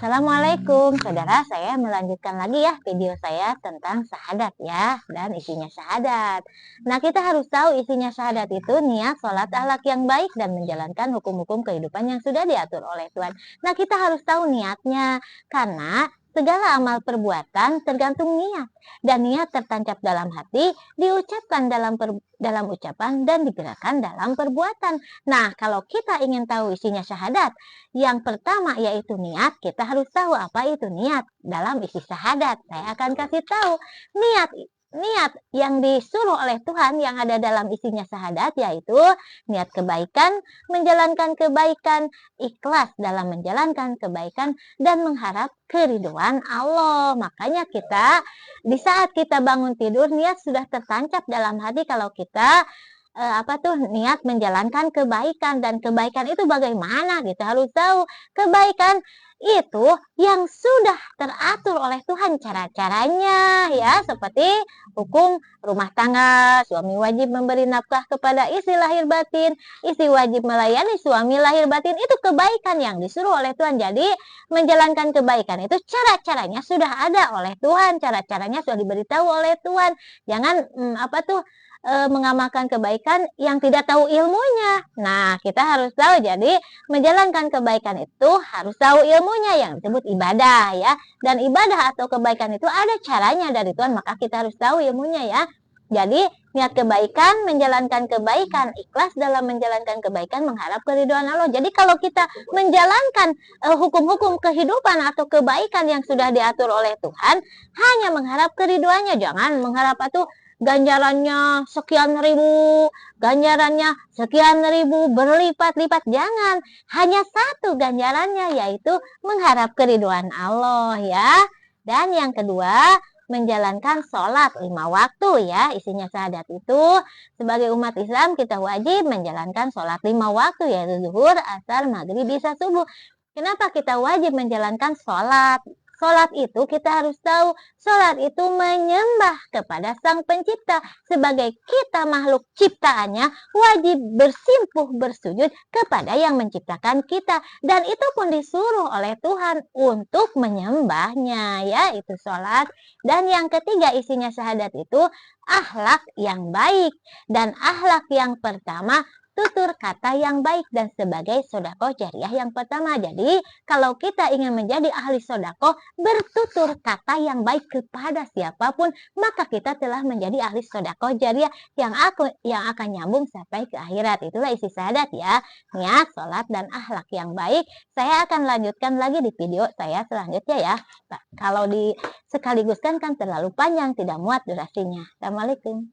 Assalamualaikum, saudara. Saya melanjutkan lagi ya video saya tentang syahadat ya, dan isinya syahadat. Nah, kita harus tahu isinya syahadat itu niat, sholat, akhlak yang baik, dan menjalankan hukum-hukum kehidupan yang sudah diatur oleh Tuhan. Nah, kita harus tahu niatnya, karena segala amal perbuatan tergantung niat. Dan niat tertancap dalam hati, diucapkan dalam ucapan, dan digerakkan dalam perbuatan. Nah, kalau kita ingin tahu isinya syahadat, yang pertama yaitu niat, kita harus tahu apa itu niat dalam isi syahadat. Saya akan kasih tahu niat niat yang disuruh oleh Tuhan yang ada dalam isinya syahadat yaitu niat kebaikan, menjalankan kebaikan, ikhlas dalam menjalankan kebaikan dan mengharap keriduan Allah. Makanya kita di saat kita bangun tidur niat sudah tertancap dalam hati kalau kita niat menjalankan kebaikan, dan kebaikan itu bagaimana? Kita harus tahu kebaikan itu yang sudah teratur oleh Tuhan cara-caranya ya, seperti hukum rumah tangga, suami wajib memberi nafkah kepada istri lahir batin, istri wajib melayani suami lahir batin, itu kebaikan yang disuruh oleh Tuhan. Jadi menjalankan kebaikan itu cara-caranya sudah ada oleh Tuhan, cara-caranya sudah diberitahu oleh Tuhan. Jangan mengamalkan kebaikan yang tidak tahu ilmunya. Nah, kita harus tahu, jadi menjalankan kebaikan itu harus tahu ilmunya yang disebut ibadah ya. Dan ibadah atau kebaikan itu ada caranya dari Tuhan, maka kita harus tahu ilmunya ya. Jadi niat kebaikan, menjalankan kebaikan, ikhlas dalam menjalankan kebaikan, mengharap keridhaan Allah. Jadi kalau kita menjalankan hukum-hukum kehidupan atau kebaikan yang sudah diatur oleh Tuhan, hanya mengharap keridhaannya, jangan mengharap ganjarannya sekian ribu, ganjarannya sekian ribu, berlipat-lipat. Jangan, hanya satu ganjarannya, yaitu mengharap keridhaan Allah ya. Dan yang kedua, menjalankan sholat 5 waktu ya. Isinya syahadat itu sebagai umat Islam kita wajib menjalankan sholat 5 waktu, yaitu zuhur, asar, maghrib, isya, subuh. Kenapa kita wajib menjalankan sholat? Sholat itu kita harus tahu, sholat itu menyembah kepada Sang Pencipta. Sebagai kita makhluk ciptaannya, wajib bersimpuh bersujud kepada yang menciptakan kita. Dan itu pun disuruh oleh Tuhan untuk menyembahnya ya, itu sholat. Dan yang ketiga isinya syahadat itu akhlak yang baik. Dan akhlak yang pertama, tutur kata yang baik dan sebagai sodako jariah yang pertama. Jadi kalau kita ingin menjadi ahli sodako, bertutur kata yang baik kepada siapapun, maka kita telah menjadi ahli sodako jariah yang akan nyambung sampai ke akhirat. Itulah isi syahadat ya, niat, sholat, dan akhlak yang baik. Saya akan lanjutkan lagi di video saya selanjutnya ya. Kalau di sekaliguskan kan terlalu panjang, tidak muat durasinya. Assalamualaikum.